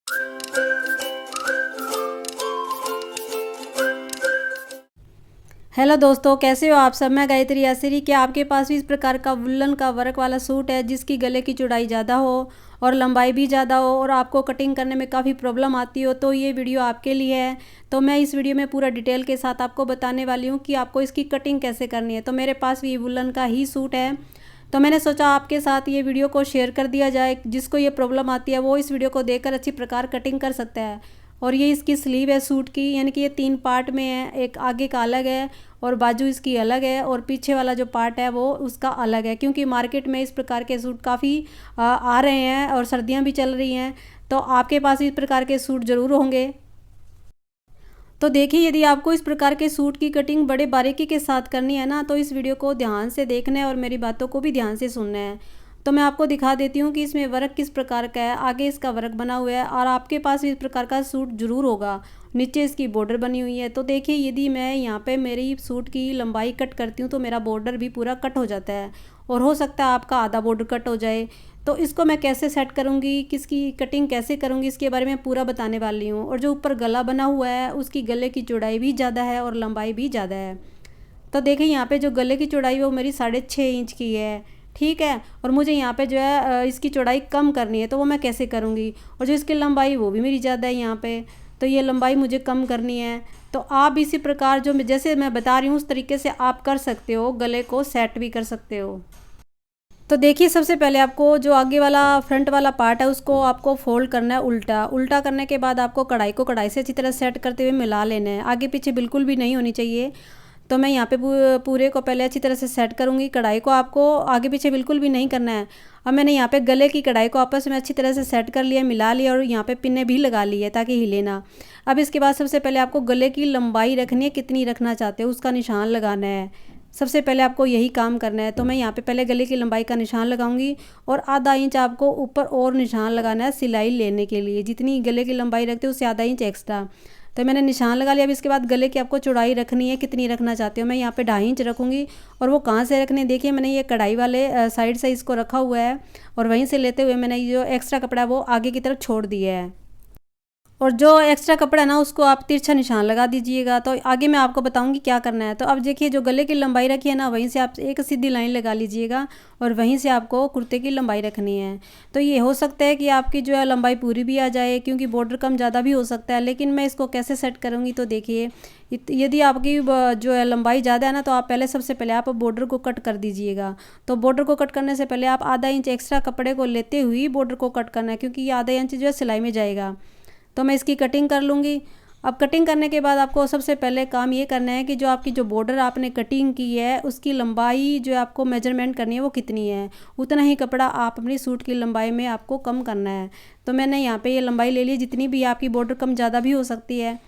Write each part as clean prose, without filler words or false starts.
Hello दोस्तों, कैसे हो आप सब। मैं गायत्री आसरी। क्या आपके पास भी इस प्रकार का वुलन का वर्क वाला सूट है जिसकी गले की चौड़ाई ज़्यादा हो और लंबाई भी ज़्यादा हो और आपको कटिंग करने में काफ़ी प्रॉब्लम आती हो, तो ये वीडियो आपके लिए है। तो मैं इस वीडियो में पूरा डिटेल के साथ आपको बताने वाली हूँ कि आपको इसकी कटिंग कैसे करनी है। तो मेरे पास भी वुलन का ही सूट है, तो मैंने सोचा आपके साथ ये वीडियो को शेयर कर दिया जाए। जिसको ये प्रॉब्लम आती है वो इस वीडियो को देखकर अच्छी प्रकार कटिंग कर सकता है। और ये इसकी स्लीव है सूट की, यानी कि ये 3 पार्ट में है। एक आगे का अलग है और बाजू इसकी अलग है और पीछे वाला जो पार्ट है वो उसका अलग है, क्योंकि मार्केट में इस प्रकार के सूट काफ़ी आ रहे हैं और सर्दियां भी चल रही हैं। तो आपके पास इस प्रकार के सूट ज़रूर होंगे। तो देखिए, यदि आपको इस प्रकार के सूट की कटिंग बड़े बारीकी के साथ करनी है ना, तो इस वीडियो को ध्यान से देखना है और मेरी बातों को भी ध्यान से सुनना है। तो मैं आपको दिखा देती हूँ कि इसमें वर्क किस प्रकार का है। आगे इसका वर्क बना हुआ है और आपके पास इस प्रकार का सूट ज़रूर होगा। नीचे इसकी बॉर्डर बनी हुई है। तो देखिए, यदि मैं यहाँ पे मेरी सूट की लंबाई कट करती हूँ तो मेरा बॉर्डर भी पूरा कट हो जाता है और हो सकता है आपका आधा बॉर्डर कट हो जाए। तो इसको मैं कैसे सेट करूँगी, किसकी कटिंग कैसे करूँगी, इसके बारे में पूरा बताने वाली हूँ। और जो ऊपर गला बना हुआ है उसकी गले की चौड़ाई भी ज़्यादा है और लंबाई भी ज़्यादा है। तो देखिए, यहाँ पे जो गले की चौड़ाई है वो मेरी 6.5 इंच की है, ठीक है। और मुझे यहाँ पे जो है इसकी चौड़ाई कम करनी है, तो वो मैं कैसे करूँगी। और जो इसकी लंबाई वो भी मेरी ज़्यादा है यहाँ पे, तो ये लंबाई मुझे कम करनी है। तो आप इसी प्रकार जो जैसे मैं बता रही हूँ उस तरीके से आप कर सकते हो, गले को सेट भी कर सकते हो। तो देखिए, सबसे पहले आपको जो आगे वाला फ्रंट वाला पार्ट है उसको आपको फोल्ड करना है उल्टा। उल्टा करने के बाद आपको कढ़ाई को कढ़ाई से अच्छी तरह सेट करते हुए मिला लेना है। आगे पीछे बिल्कुल भी नहीं होनी चाहिए। तो मैं यहाँ पे पूरे को पहले अच्छी तरह से सेट करूँगी। कढ़ाई को आपको आगे पीछे बिल्कुल भी नहीं करना है। अब मैंने यहाँ पे गले की कढ़ाई को आपस में अच्छी तरह से सेट कर लिया, मिला लिया और यहाँ पे पिन्ने भी लगा ली है ताकि हिले ना। अब इसके बाद सबसे पहले आपको गले की लंबाई रखनी है, कितनी रखना चाहते हो उसका निशान लगाना है। सबसे पहले आपको यही काम करना है। तो मैं यहाँ पे पहले गले की लंबाई का निशान लगाऊंगी और आधा इंच आपको ऊपर और निशान लगाना है सिलाई लेने के लिए। जितनी गले की लंबाई रखते हो उससे आधा इंच एक्स्ट्रा। तो मैंने निशान लगा लिया। अब इसके बाद गले की आपको चौड़ाई रखनी है, कितनी रखना चाहते हो। मैं यहाँ पे 2.5 इंच रखूँगी। और वो कहाँ से रखने, देखिए मैंने ये कढ़ाई वाले साइड से इसको रखा हुआ है और वहीं से लेते हुए मैंने ये जो एक्स्ट्रा कपड़ा है वो आगे की तरफ छोड़ दिया है। और जो एक्स्ट्रा कपड़ा है ना उसको आप तिरछा निशान लगा दीजिएगा। तो आगे मैं आपको बताऊंगी क्या करना है। तो अब देखिए, जो गले की लंबाई रखी है ना वहीं से आप एक सीधी लाइन लगा लीजिएगा और वहीं से आपको कुर्ते की लंबाई रखनी है। तो ये हो सकता है कि आपकी जो है लंबाई पूरी भी आ जाए, क्योंकि बॉर्डर कम ज़्यादा भी हो सकता है। लेकिन मैं इसको कैसे सेट करूँगी, तो देखिए, यदि आपकी जो है लंबाई ज़्यादा है ना तो आप पहले सबसे पहले आप बॉर्डर को कट कर दीजिएगा। तो बॉर्डर को कट करने से पहले आप आधा इंच एक्स्ट्रा कपड़े को लेते हुए बॉर्डर को कट करना है, क्योंकि ये आधा इंच जो है सिलाई में जाएगा। तो मैं इसकी कटिंग कर लूँगी। अब कटिंग करने के बाद आपको सबसे पहले काम ये करना है कि जो आपकी जो बॉर्डर आपने कटिंग की है उसकी लंबाई जो आपको मेजरमेंट करनी है वो कितनी है। उतना ही कपड़ा आप अपनी सूट की लंबाई में आपको कम करना है। तो मैंने यहाँ पे ये लंबाई ले ली, जितनी भी आपकी बॉर्डर कम ज़्यादा भी हो सकती है।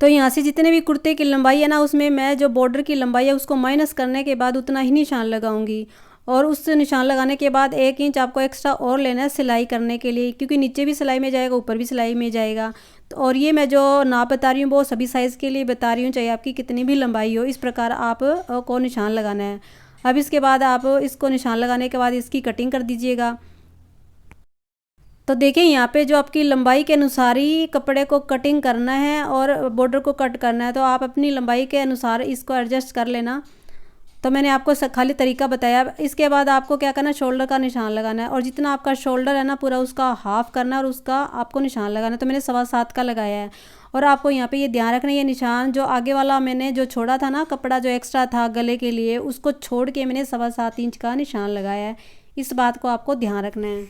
तो यहाँ से जितने भी कुर्ते की लंबाई है ना उसमें मैं जो बॉर्डर की लंबाई है उसको माइनस करने के बाद उतना ही निशान लगाऊंगी। और उस निशान लगाने के बाद 1 इंच आपको एक्स्ट्रा और लेना है सिलाई करने के लिए, क्योंकि नीचे भी सिलाई में जाएगा ऊपर भी सिलाई में जाएगा। तो और ये मैं जो नाप बता रही हूँ वो सभी साइज़ के लिए बता रही हूँ, चाहे आपकी कितनी भी लंबाई हो। इस प्रकार आप को निशान लगाना है। अब इसके बाद आप इसको निशान लगाने के बाद इसकी कटिंग कर दीजिएगा। तो देखिए, यहाँ पे जो आपकी लंबाई के अनुसार ही कपड़े को कटिंग करना है और बॉर्डर को कट करना है। तो आप अपनी लंबाई के अनुसार इसको एडजस्ट कर लेना। तो मैंने आपको खाली तरीका बताया। इसके बाद आपको क्या करना है, शोल्डर का निशान लगाना है और जितना आपका शोल्डर है ना पूरा उसका हाफ करना है और उसका आपको निशान लगाना है। तो मैंने 7.25 का लगाया है। और आपको यहाँ पे ये ध्यान रखना है, ये निशान जो आगे वाला मैंने जो छोड़ा था ना कपड़ा जो एक्स्ट्रा था गले के लिए, उसको छोड़ के मैंने 7.25 इंच का निशान लगाया है। इस बात को आपको ध्यान रखना है।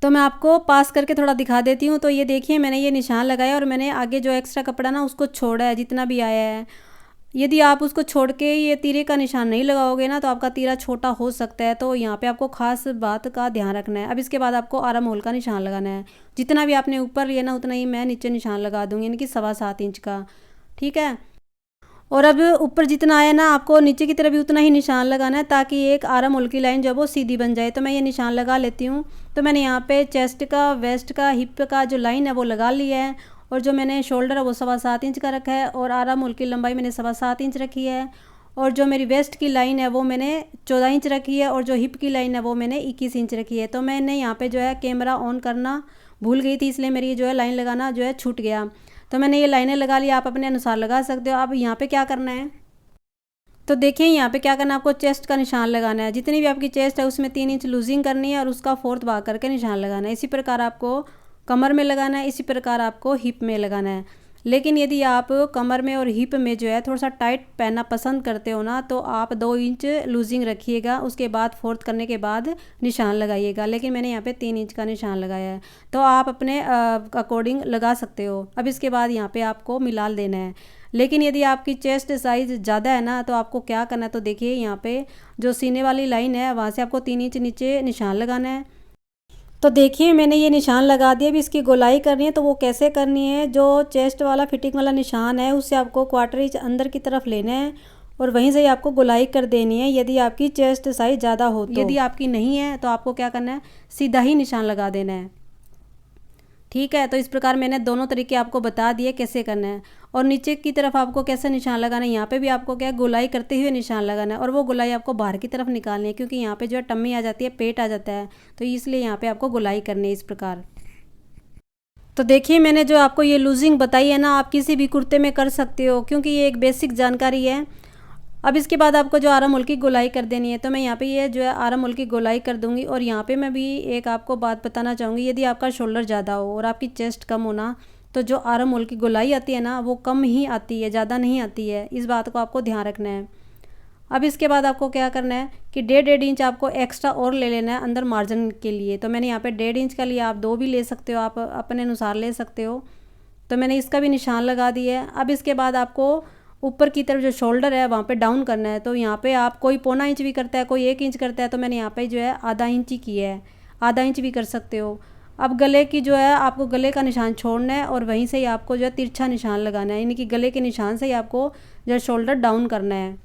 तो मैं आपको पास करके थोड़ा दिखा देती हूँ। तो ये देखिए, मैंने ये निशान लगाया और मैंने आगे जो एक्स्ट्रा कपड़ा ना उसको छोड़ा है जितना भी आया है। यदि आप उसको छोड़ के ये तीरे का निशान नहीं लगाओगे ना तो आपका तीरा छोटा हो सकता है। तो यहाँ पे आपको खास बात का ध्यान रखना है। अब इसके बाद आपको आर्म होल का निशान लगाना है। जितना भी आपने ऊपर लिया ना उतना ही मैं नीचे निशान लगा दूँगी, यानी कि 7.25 इंच का, ठीक है। और अब ऊपर जितना आया ना आपको नीचे की तरफ भी उतना ही निशान लगाना है, ताकि एक आर्म होल की लाइन जो है वो सीधी बन जाए। तो मैं ये निशान लगा लेती हूँ। तो मैंने यहाँ पे चेस्ट का, वेस्ट का, हिप का जो लाइन है वो लगा लिया है। और जो मैंने शोल्डर है वो 7.25 इंच का रखा है और आर्म होल की लंबाई मैंने 7.25 इंच रखी है। और जो मेरी वेस्ट की लाइन है वो मैंने 14 इंच रखी है और जो हिप की लाइन है वो मैंने 21 इंच रखी है। तो मैंने यहाँ पे जो है कैमरा ऑन करना भूल गई थी, इसलिए मेरी जो है लाइन लगाना जो है छूट गया। तो मैंने ये लाइनें लगा ली, आप अपने अनुसार लगा सकते हो। अब यहाँ पे क्या करना है, तो देखिए यहाँ पे क्या करना है, आपको चेस्ट का निशान लगाना है। जितनी भी आपकी चेस्ट है उसमें 3 इंच लूजिंग करनी है और उसका 4th भाग करके निशान लगाना है। इसी प्रकार आपको कमर में लगाना है, इसी प्रकार आपको हिप में लगाना है। लेकिन यदि आप कमर में और हिप में जो है थोड़ा सा टाइट पहनना पसंद करते हो ना, तो आप 2 इंच लूजिंग रखिएगा, उसके बाद 4th करने के बाद निशान लगाइएगा। लेकिन मैंने यहाँ पे 3 इंच का निशान लगाया है, तो आप अपने अकॉर्डिंग लगा सकते हो। अब इसके बाद यहाँ पे आपको मिलाल देना है। लेकिन यदि आपकी चेस्ट साइज़ ज़्यादा है ना, तो आपको क्या करना है, तो देखिए यहाँ पे जो सीने वाली लाइन है वहाँ से आपको 3 इंच नीचे निशान लगाना है। तो देखिए मैंने ये निशान लगा दिया। अभी इसकी गोलाई करनी है, तो वो कैसे करनी है, जो चेस्ट वाला फिटिंग वाला निशान है उससे आपको 1/4 इंच अंदर की तरफ लेना है और वहीं से आपको गोलाई कर देनी है, यदि आपकी चेस्ट साइज़ ज़्यादा हो तो। यदि आपकी नहीं है तो आपको क्या करना है, सीधा ही निशान लगा देना है। ठीक है, तो इस प्रकार मैंने दोनों तरीके आपको बता दिए कैसे करना है। और नीचे की तरफ आपको कैसे निशान लगाना है, यहाँ पे भी आपको क्या है, गोलाई करते हुए निशान लगाना है। और वो गोलाई आपको बाहर की तरफ निकालनी है, क्योंकि यहाँ पे जो है टम्मी आ जाती है, पेट आ जाता है, तो इसलिए यहाँ पे आपको गोलाई करनी है इस प्रकार। तो देखिए मैंने जो आपको ये लूजिंग बताई है ना, आप किसी भी कुर्ते में कर सकते हो, क्योंकि ये एक बेसिक जानकारी है। अब इसके बाद आपको जो आर्म होल की गोलाई कर देनी है, तो मैं यहाँ पे ये जो है आर्म होल की गोलाई कर दूंगी। और यहाँ पे मैं भी एक आपको बात बताना चाहूँगी, यदि आपका शोल्डर ज़्यादा हो और आपकी चेस्ट कम हो ना, तो जो आर्म होल की गोलाई आती है ना, वो कम ही आती है, ज़्यादा नहीं आती है। इस बात को आपको ध्यान रखना है। अब इसके बाद आपको क्या करना है कि 1.5 इंच आपको एक्स्ट्रा और ले लेना है अंदर मार्जिन के लिए। तो मैंने यहाँ पे 1.5 इंच का लिया, आप 2 भी ले सकते हो, आप अपने अनुसार ले सकते हो। तो मैंने इसका भी निशान लगा दिया है। अब इसके बाद आपको ऊपर की तरफ जो शोल्डर है वहाँ पे डाउन करना है। तो यहाँ पे आप कोई 1.25 इंच भी करता है, कोई 1 इंच करता है, तो मैंने यहाँ पे जो है आधा इंच ही किया है, आधा इंच भी कर सकते हो। अब गले की जो है आपको गले का निशान छोड़ना है और वहीं से ही आपको जो है तिरछा निशान लगाना है, यानी कि गले के निशान से ही आपको जो है शोल्डर डाउन करना है।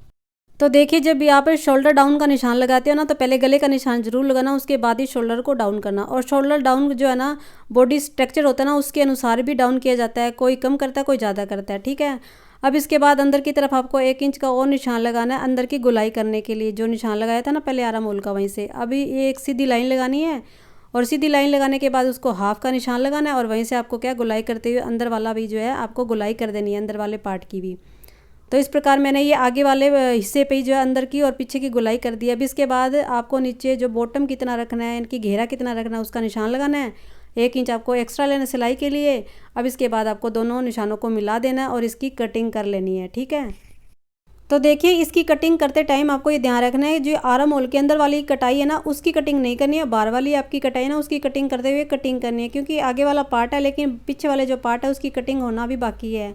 तो देखिए जब यहाँ पे शोल्डर डाउन का निशान लगाते हो ना, तो पहले गले का निशान जरूर लगाना, उसके बाद ही शोल्डर को डाउन करना। और शोल्डर डाउन जो है ना, बॉडी स्ट्रक्चर होता है ना, उसके अनुसार भी डाउन किया जाता है, कोई कम करता है कोई ज़्यादा करता है। ठीक है, अब इसके बाद अंदर की तरफ आपको 1 इंच का और निशान लगाना है अंदर की गोलाई करने के लिए, जो निशान लगाया था ना पहले आर्म होल का, वहीं से अभी एक सीधी लाइन लगानी है। और सीधी लाइन लगाने के बाद उसको हाफ का निशान लगाना है और वहीं से आपको क्या गोलाई करते हुए अंदर वाला भी जो है आपको गोलाई कर देनी है, अंदर वाले पार्ट की भी। तो इस प्रकार मैंने ये आगे वाले हिस्से पे ही जो है अंदर की और पीछे की गोलाई कर दी। अब इसके बाद आपको नीचे जो बॉटम कितना रखना है, इनकी घेरा कितना रखना है, उसका निशान लगाना है। 1 इंच आपको एक्स्ट्रा लेना सिलाई के लिए। अब इसके बाद आपको दोनों निशानों को मिला देना है और इसकी कटिंग कर लेनी है। ठीक है, तो देखिए इसकी कटिंग करते टाइम आपको ये ध्यान रखना है, जो आर्म होल के अंदर वाली कटाई है ना, उसकी कटिंग नहीं करनी है, बाहर वाली आपकी कटाई है ना, उसकी कटिंग करते हुए कटिंग करनी है, क्योंकि आगे वाला पार्ट है लेकिन पीछे वाले जो पार्ट है उसकी कटिंग होना भी बाकी है।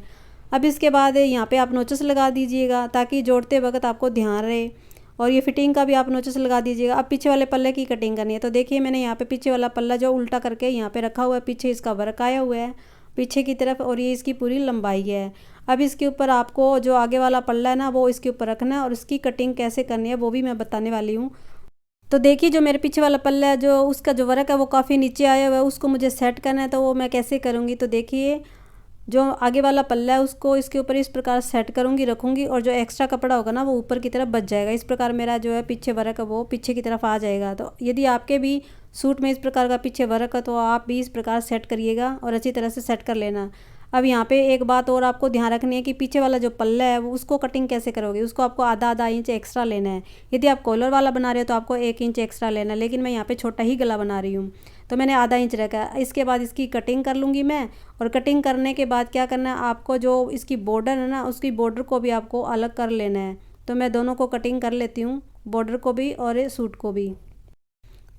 अब इसके बाद यहाँ पे आप नोचस लगा दीजिएगा, ताकि जोड़ते वक्त आपको ध्यान रहे। और ये फिटिंग का भी आप नोचस लगा दीजिएगा। अब पीछे वाले पल्ले की कटिंग करनी है। तो देखिए मैंने यहाँ पे पीछे वाला पल्ला जो उल्टा करके यहाँ पे रखा हुआ है, पीछे इसका वर्क आया हुआ है पीछे की तरफ, और ये इसकी पूरी लंबाई है। अब इसके ऊपर आपको जो आगे वाला पल्ला है ना, वो इसके ऊपर रखना है और इसकी कटिंग कैसे करनी है वो भी मैं बताने वाली हूँ। तो देखिए जो मेरे पीछे वाला पल्ला है, जो उसका जो वर्क है वो काफ़ी नीचे आया हुआ है, उसको मुझे सेट करना है। तो वो मैं कैसे करूँगी, तो देखिए जो आगे वाला पल्ला है उसको इसके ऊपर इस प्रकार सेट करूँगी, रखूँगी, और जो एक्स्ट्रा कपड़ा होगा ना वो ऊपर की तरफ बच जाएगा। इस प्रकार मेरा जो है पीछे वर्क है वो पीछे की तरफ आ जाएगा। तो यदि आपके भी सूट में इस प्रकार का पीछे वर्क है तो आप भी इस प्रकार सेट करिएगा और अच्छी तरह से सेट कर लेना। अब यहाँ पे एक बात और आपको ध्यान रखनी है कि पीछे वाला जो पल्ला है वो उसको कटिंग कैसे करोगे, उसको आपको आधा इंच एक्स्ट्रा लेना है। यदि आप कॉलर वाला बना रहे हो तो आपको 1 इंच एक्स्ट्रा लेना है, लेकिन मैं यहाँ पे छोटा ही गला बना रही हूँ तो मैंने आधा इंच रखा है। इसके बाद इसकी कटिंग कर लूँगी मैं, और कटिंग करने के बाद क्या करना है, आपको जो इसकी बॉर्डर है ना, उसकी बॉर्डर को भी आपको अलग कर लेना है। तो मैं दोनों को कटिंग कर लेती हूँ, बॉर्डर को भी और सूट को भी।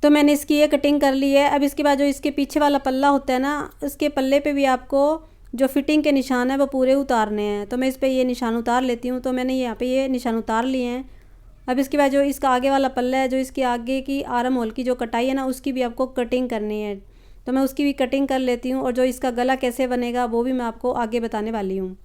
तो मैंने इसकी ये कटिंग कर ली है। अब इसके बाद जो इसके पीछे वाला पल्ला होता है ना, उसके पल्ले पे भी आपको जो फिटिंग के निशान है वो पूरे उतारने हैं। तो मैं इस पे ये निशान उतार लेती हूँ। तो मैंने यहाँ पे ये निशान उतार लिए हैं। अब इसके बाद जो इसका आगे वाला पल्ला है, जो इसके आगे की आर्म होल की जो कटाई है ना, उसकी भी आपको कटिंग करनी है। तो मैं उसकी भी कटिंग कर लेती हूँ, और जो इसका गला कैसे बनेगा वो भी मैं आपको आगे बताने वाली हूँ।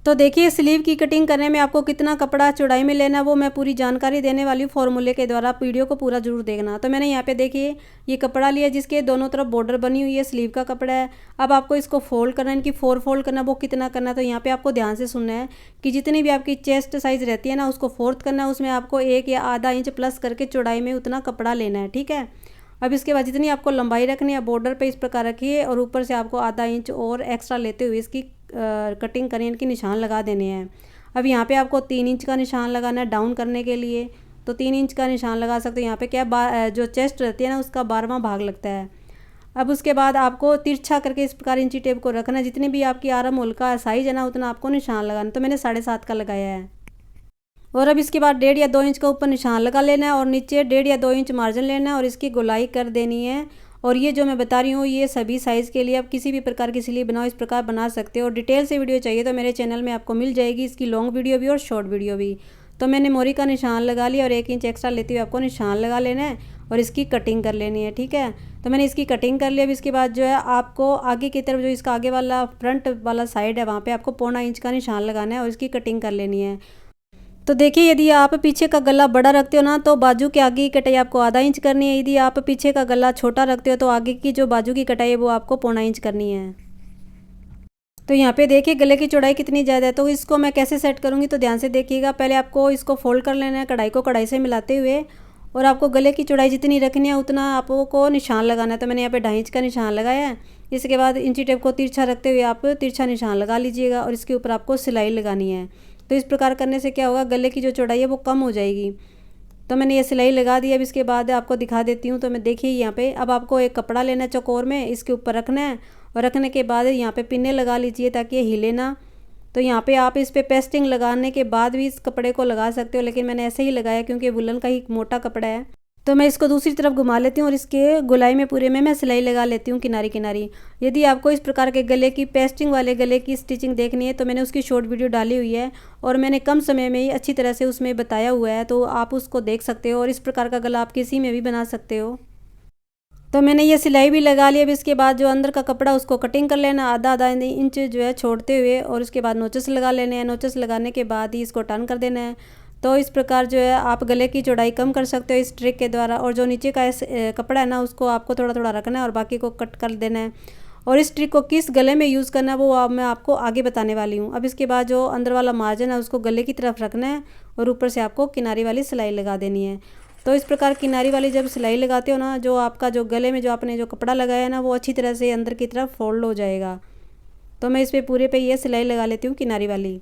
तो देखिए स्लीव की कटिंग करने में आपको कितना कपड़ा चौड़ाई में लेना वो मैं पूरी जानकारी देने वाली हूँ फॉर्मूले के द्वारा। वीडियो को पूरा जरूर देखना। तो मैंने यहाँ पे देखिए ये कपड़ा लिया जिसके दोनों तरफ बॉर्डर बनी हुई है, स्लीव का कपड़ा है। अब आपको इसको फोल्ड करना है, इनकी 4 फोल्ड करना, वो कितना करना है तो यहाँ पे आपको ध्यान से सुनना है कि जितनी भी आपकी चेस्ट साइज़ रहती है ना उसको 4th करना है, उसमें आपको 1 या आधा इंच प्लस करके चौड़ाई में उतना कपड़ा लेना है। ठीक है, अब इसके बाद जितनी आपको लंबाई रखनी है बॉर्डर पे इस प्रकार रखिए और ऊपर से आपको आधा इंच और एक्स्ट्रा लेते हुए इसकी कटिंग करें, इनकी निशान लगा देने हैं। अब यहाँ पे आपको 3 इंच का निशान लगाना है डाउन करने के लिए, तो 3 इंच का निशान लगा सकते हो। यहाँ पे क्या जो चेस्ट रहती है ना उसका 12वां भाग लगता है। अब उसके बाद आपको तिरछा करके इस प्रकार इंची टेप को रखना है, जितनी भी आपकी आर्म होल का साइज है ना उतना आपको निशान लगाना। तो मैंने 7.5 का लगाया है। और अब इसके बाद 1.5 या 2 इंच का ऊपर निशान लगा लेना है और नीचे 1.5 या 2 इंच मार्जिन लेना है और इसकी गोलाई कर देनी है। और ये जो मैं बता रही हूँ ये सभी साइज़ के लिए, आप किसी भी प्रकार की सिलाई बनाओ इस प्रकार बना सकते हो। और डिटेल से वीडियो चाहिए तो मेरे चैनल में आपको मिल जाएगी, इसकी लॉन्ग वीडियो भी और शॉर्ट वीडियो भी। तो मैंने मोरी का निशान लगा लिया और 1 इंच एक्स्ट्रा लेते हुए आपको निशान लगा लेना है और इसकी कटिंग कर लेनी है, ठीक है। तो मैंने इसकी कटिंग कर लिया। अब इसके बाद जो है आपको आगे की तरफ जो इसका आगे वाला फ्रंट वाला साइड है वहाँ पे आपको 1.25 इंच का निशान लगाना है और इसकी कटिंग कर लेनी है। तो देखिए यदि आप पीछे का गला बड़ा रखते हो ना तो बाजू के आगे की कटाई आपको आधा इंच करनी है। यदि आप पीछे का गला छोटा रखते हो तो आगे की जो बाजू की कटाई है वो आपको 1.25 इंच करनी है। तो यहाँ पे देखिए गले की चौड़ाई कितनी ज़्यादा है, तो इसको मैं कैसे सेट करूँगी तो ध्यान से देखिएगा। पहले आपको इसको फोल्ड कर लेना है कढ़ाई को कढ़ाई से मिलाते हुए और आपको गले की चौड़ाई जितनी रखनी है उतना आपको निशान लगाना है। तो मैंने यहाँ पे 2.5 इंच का निशान लगाया है। इसके बाद इंची टेप को तिरछा रखते हुए आप तिरछा निशान लगा लीजिएगा और इसके ऊपर आपको सिलाई लगानी है। तो इस प्रकार करने से क्या होगा, गले की जो चौड़ाई है वो कम हो जाएगी। तो मैंने ये सिलाई लगा दी। अब इसके बाद आपको दिखा देती हूँ। तो मैं देखिए यहाँ पे अब आपको एक कपड़ा लेना है चौकोर में, इसके ऊपर रखना है और रखने के बाद यहाँ पे पिन्ने लगा लीजिए ताकि ये हिले ना। तो यहाँ पे आप इस पे पेस्टिंग लगाने के बाद भी इस कपड़े को लगा सकते हो, लेकिन मैंने ऐसे ही लगाया क्योंकि वुलन का ही मोटा कपड़ा है। तो मैं इसको दूसरी तरफ घुमा लेती हूँ और इसके गोलाई में पूरे में मैं सिलाई लगा लेती हूँ किनारी किनारी। यदि आपको इस प्रकार के गले की पेस्टिंग वाले गले की स्टिचिंग देखनी है तो मैंने उसकी शॉर्ट वीडियो डाली हुई है और मैंने कम समय में ही अच्छी तरह से उसमें बताया हुआ है, तो आप उसको देख सकते हो और इस प्रकार का गला आप किसी में भी बना सकते हो। तो मैंने ये सिलाई भी लगा ली। अब इसके बाद जो अंदर का कपड़ा उसको कटिंग कर लेना आधा इंच जो है छोड़ते हुए और उसके बाद नोचस लगा लेने हैं। नोचस लगाने के बाद ही इसको टर्न कर देना है। तो इस प्रकार जो है आप गले की चौड़ाई कम कर सकते हो इस ट्रिक के द्वारा। और जो नीचे का कपड़ा है ना उसको आपको थोड़ा थोड़ा रखना है और बाकी को कट कर देना है। और इस ट्रिक को किस गले में यूज़ करना है वो मैं आपको आगे बताने वाली हूँ। अब इसके बाद जो अंदर वाला मार्जिन है उसको गले की तरफ रखना है और ऊपर से आपको किनारी वाली सिलाई लगा देनी है। तो इस प्रकार किनारी वाली जब सिलाई लगाते हो ना, जो आपका जो गले में जो आपने जो कपड़ा लगाया है ना वो अच्छी तरह से अंदर की तरफ फोल्ड हो जाएगा। तो मैं इस पे पूरे पे ये सिलाई लगा लेती हूँ किनारी वाली।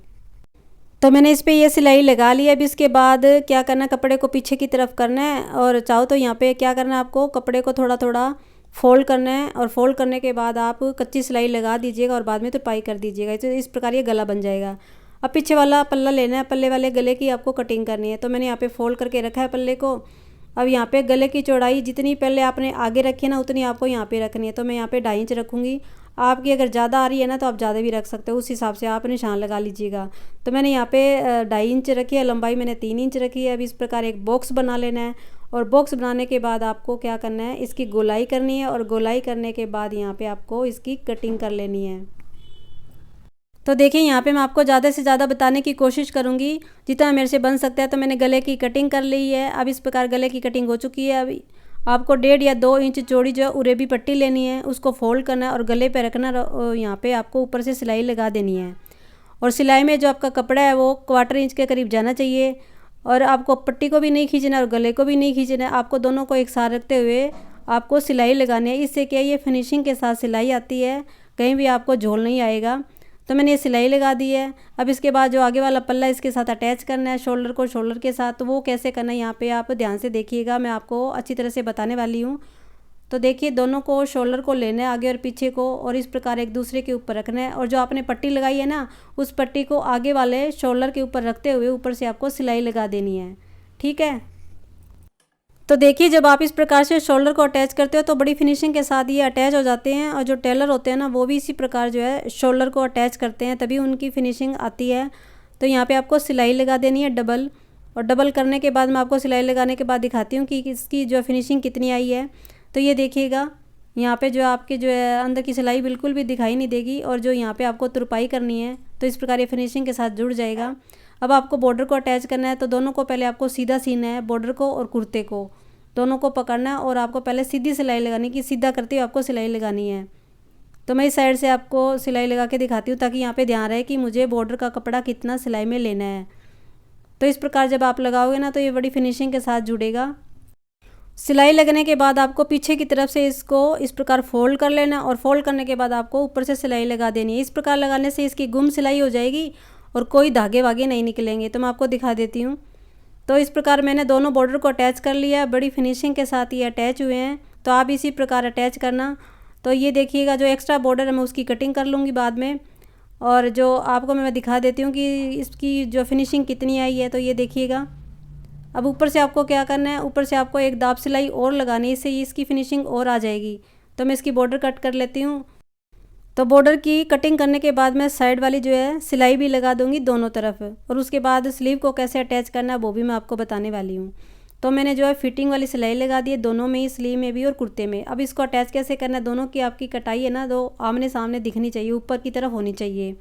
तो मैंने इस पे ये सिलाई लगा ली है। अब इसके बाद क्या करना है, कपड़े को पीछे की तरफ करना है और चाहो तो यहाँ पे क्या करना है, आपको कपड़े को थोड़ा थोड़ा फोल्ड करना है और फोल्ड करने के बाद आप कच्ची सिलाई लगा दीजिएगा और बाद में तुरपाई कर दीजिएगा। तो इस प्रकार ये गला बन जाएगा। अब पीछे वाला पल्ला लेना है, पल्ले वाले गले की आपको कटिंग करनी है। तो मैंने यहाँ पे फोल्ड करके रखा है पल्ले को। अब यहाँ पे गले की चौड़ाई जितनी पहले आपने आगे रखी है ना उतनी आपको यहाँ पे रखनी है। तो मैं यहाँ पे 2.5 इंच रखूँगी। आपकी अगर ज़्यादा आ रही है ना तो आप ज़्यादा भी रख सकते हो, उस हिसाब से आप निशान लगा लीजिएगा। तो मैंने यहाँ पे 2.5 इंच रखी है, लंबाई मैंने 3 इंच रखी है। अब इस प्रकार एक बॉक्स बना लेना है और बॉक्स बनाने के बाद आपको क्या करना है, इसकी गोलाई करनी है और गोलाई करने के बाद यहाँ पे आपको इसकी कटिंग कर लेनी है। तो देखिए यहाँ पे मैं आपको ज़्यादा से ज़्यादा बताने की कोशिश करूँगी जितना मेरे से बन सकता है। तो मैंने गले की कटिंग कर ली है। अब इस प्रकार गले की कटिंग हो चुकी है। अभी आपको 1.5 या 2 इंच चौड़ी जो है उरेबी पट्टी लेनी है, उसको फोल्ड करना है और गले पे रखना। यहाँ पे आपको ऊपर से सिलाई लगा देनी है और सिलाई में जो आपका कपड़ा है वो 1/4 इंच के करीब जाना चाहिए और आपको पट्टी को भी नहीं खींचना और गले को भी नहीं खींचना है। आपको दोनों को एक साथ रखते हुए आपको सिलाई लगानी है। इससे क्या ये फिनिशिंग के साथ सिलाई आती है, कहीं भी आपको झोल नहीं आएगा। तो मैंने ये सिलाई लगा दी है। अब इसके बाद जो आगे वाला पल्ला इसके साथ अटैच करना है शोल्डर को शोल्डर के साथ। तो वो कैसे करना है यहाँ पे आप ध्यान से देखिएगा, मैं आपको अच्छी तरह से बताने वाली हूँ। तो देखिए दोनों को शोल्डर को लेना है आगे और पीछे को और इस प्रकार एक दूसरे के ऊपर रखना है और जो आपने पट्टी लगाई है ना उस पट्टी को आगे वाले शोल्डर के ऊपर रखते हुए ऊपर से आपको सिलाई लगा देनी है, ठीक है। तो देखिए जब आप इस प्रकार से शोल्डर को अटैच करते हो तो बड़ी फिनिशिंग के साथ ये अटैच हो जाते हैं और जो टेलर होते हैं ना वो भी इसी प्रकार जो है शोल्डर को अटैच करते हैं, तभी उनकी फिनिशिंग आती है। तो यहाँ पे आपको सिलाई लगा देनी है डबल और डबल करने के बाद मैं आपको सिलाई लगाने के बाद दिखाती हूँ कि इसकी जो फिनिशिंग कितनी आई है। तो ये देखिएगा यहाँ पे जो आपके जो है अंदर की सिलाई बिल्कुल भी दिखाई नहीं देगी और जो यहाँ पे आपको तुरपाई करनी है तो इस प्रकार ये फिनिशिंग के साथ जुड़ जाएगा। अब आपको बॉर्डर को अटैच करना है तो दोनों को पहले आपको सीधा सीना है, बॉर्डर को और कुर्ते को दोनों को पकड़ना है और आपको पहले सीधी सिलाई लगानी कि सीधा करते हुए आपको सिलाई लगानी है। तो मैं इस साइड से आपको सिलाई लगा के दिखाती हूँ ताकि यहाँ पे ध्यान रहे कि मुझे बॉर्डर का कपड़ा कितना सिलाई में लेना है। तो इस प्रकार जब आप लगाओगे ना तो ये बड़ी फिनिशिंग के साथ जुड़ेगा। सिलाई लगने के बाद आपको पीछे की तरफ से इसको इस प्रकार फोल्ड कर लेना और फोल्ड करने के बाद आपको ऊपर से सिलाई लगा देनी है। इस प्रकार लगाने से इसकी गुम सिलाई हो जाएगी और कोई धागे वागे नहीं निकलेंगे। तो मैं आपको दिखा देती हूँ। तो इस प्रकार मैंने दोनों बॉर्डर को अटैच कर लिया, बड़ी फिनिशिंग के साथ ये अटैच हुए हैं। तो आप इसी प्रकार अटैच करना। तो ये देखिएगा, जो एक्स्ट्रा बॉर्डर है मैं उसकी कटिंग कर लूँगी बाद में। और जो आपको मैं दिखा देती हूँ कि इसकी जो फिनिशिंग कितनी आई है। तो ये देखिएगा। अब ऊपर से आपको क्या करना है, ऊपर से आपको एक दाब सिलाई और लगानी है, इससे इसकी फिनिशिंग और आ जाएगी। तो मैं इसकी बॉर्डर कट कर लेती हूँ। तो बॉर्डर की कटिंग करने के बाद मैं साइड वाली जो है सिलाई भी लगा दूंगी दोनों तरफ, और उसके बाद स्लीव को कैसे अटैच करना है वो भी मैं आपको बताने वाली हूँ। तो मैंने जो है फिटिंग वाली सिलाई लगा दी है दोनों में ही, स्लीव में भी और कुर्ते में। अब इसको अटैच कैसे करना है, दोनों की आपकी कटाई है ना, दो आमने सामने दिखनी चाहिए, ऊपर की तरफ होनी चाहिए।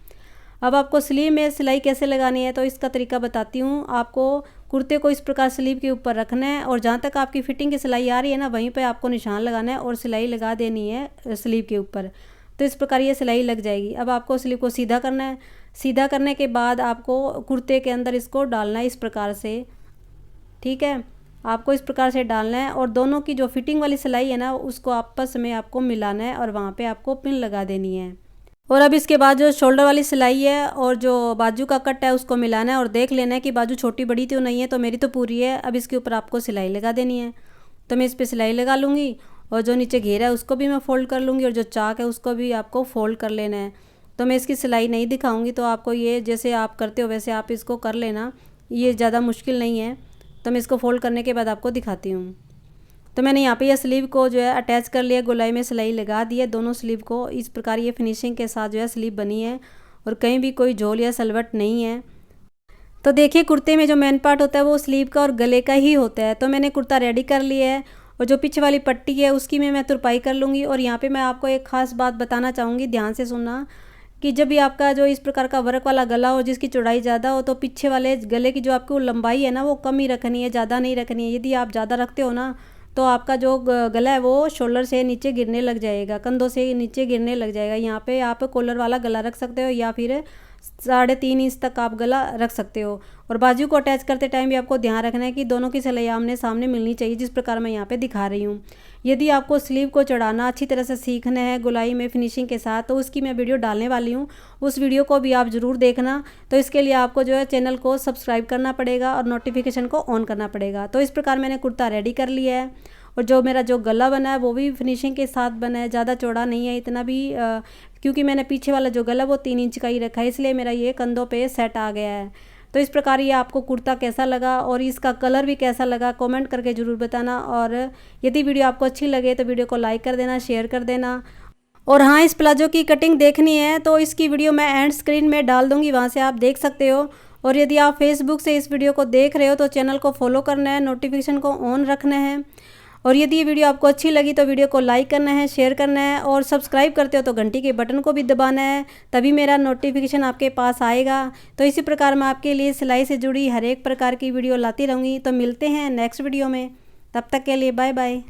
अब आपको स्लीव में सिलाई कैसे लगानी है तो इसका तरीका बताती हूँ। आपको कुर्ते को इस प्रकार स्लीव के ऊपर रखना है और जहाँ तक आपकी फिटिंग की सिलाई आ रही है ना, वहीं पे आपको निशान लगाना है और सिलाई लगा देनी है स्लीव के ऊपर। तो इस प्रकार ये सिलाई लग जाएगी। अब आपको स्लीव को सीधा करना है। सीधा करने के बाद आपको कुर्ते के अंदर इसको डालना है इस प्रकार से, ठीक है। आपको इस प्रकार से डालना है और दोनों की जो फिटिंग वाली सिलाई है ना, उसको आपस में आपको मिलाना है और वहाँ पे आपको पिन लगा देनी है। और अब इसके बाद जो शोल्डर वाली सिलाई है और जो बाजू का कट है उसको मिलाना है और देख लेना है कि बाजू छोटी बड़ी तो नहीं है। तो मेरी तो पूरी है। अब इसके ऊपर आपको सिलाई लगा देनी है। तो मैं इस पर सिलाई लगा लूँगी और जो नीचे घेरा है उसको भी मैं फ़ोल्ड कर लूँगी और जो चाक है उसको भी आपको फ़ोल्ड कर लेना है। तो मैं इसकी सिलाई नहीं दिखाऊँगी, तो आपको ये जैसे आप करते हो वैसे आप इसको कर लेना, ये ज़्यादा मुश्किल नहीं है। तो मैं इसको फ़ोल्ड करने के बाद आपको दिखाती हूँ। तो मैंने यहाँ पे ये स्लीव को जो है अटैच कर लिया, गोलाई में सिलाई लगा दी है दोनों स्लीव को। इस प्रकार ये फिनिशिंग के साथ जो है स्लीव बनी है और कहीं भी कोई झोल या सलवट नहीं है। तो देखिए, कुर्ते में जो मेन पार्ट होता है वो स्लीव का और गले का ही होता है। तो मैंने कुर्ता रेडी कर लिया है और जो पीछे वाली पट्टी है उसकी मैं तुरपाई कर लूँगी। और यहाँ पे मैं आपको एक ख़ास बात बताना चाहूँगी, ध्यान से सुनना, कि जब भी आपका जो इस प्रकार का वर्क वाला गला हो जिसकी चौड़ाई ज़्यादा हो, तो पीछे वाले गले की जो आपको लंबाई है ना वो कम ही रखनी है, ज़्यादा नहीं रखनी है। यदि आप ज़्यादा रखते हो ना तो आपका जो गला है वो शोल्डर से नीचे गिरने लग जाएगा, कंधों से नीचे गिरने लग जाएगा। यहाँ पे आप कॉलर वाला गला रख सकते हो या फिर 3.5 इंच तक आप गला रख सकते हो। और बाजू को अटैच करते टाइम भी आपको ध्यान रखना है कि दोनों की सिलाई आमने सामने मिलनी चाहिए, जिस प्रकार मैं यहाँ पे दिखा रही हूँ। यदि आपको स्लीव को चढ़ाना अच्छी तरह से सीखना है गोलाई में फिनिशिंग के साथ, तो उसकी मैं वीडियो डालने वाली हूँ, उस वीडियो को भी आप ज़रूर देखना। तो इसके लिए आपको जो है चैनल को सब्सक्राइब करना पड़ेगा और नोटिफिकेशन को ऑन करना पड़ेगा। तो इस प्रकार मैंने कुर्ता रेडी कर लिया है और जो मेरा जो गला बना है वो भी फिनिशिंग के साथ बना है, ज़्यादा चौड़ा नहीं है इतना भी, क्योंकि मैंने पीछे वाला जो गला वो 3 इंच का ही रखा है, इसलिए मेरा ये कंधों पे सेट आ गया है। तो इस प्रकार ये आपको कुर्ता कैसा लगा और इसका कलर भी कैसा लगा कमेंट करके ज़रूर बताना। और यदि वीडियो आपको अच्छी लगे तो वीडियो को लाइक कर देना, शेयर कर देना। और हाँ, इस प्लाजो की कटिंग देखनी है तो इसकी वीडियो मैं एंड स्क्रीन में डाल दूँगी, वहाँ से आप देख सकते हो। और यदि आप फेसबुक से इस वीडियो को देख रहे हो तो चैनल को फॉलो करना है, नोटिफिकेशन को ऑन रखना है। और यदि ये वीडियो आपको अच्छी लगी तो वीडियो को लाइक करना है, शेयर करना है और सब्सक्राइब करते हो तो घंटी के बटन को भी दबाना है, तभी मेरा नोटिफिकेशन आपके पास आएगा। तो इसी प्रकार मैं आपके लिए सिलाई से जुड़ी हर एक प्रकार की वीडियो लाती रहूँगी। तो मिलते हैं नेक्स्ट वीडियो में, तब तक के लिए बाय बाय।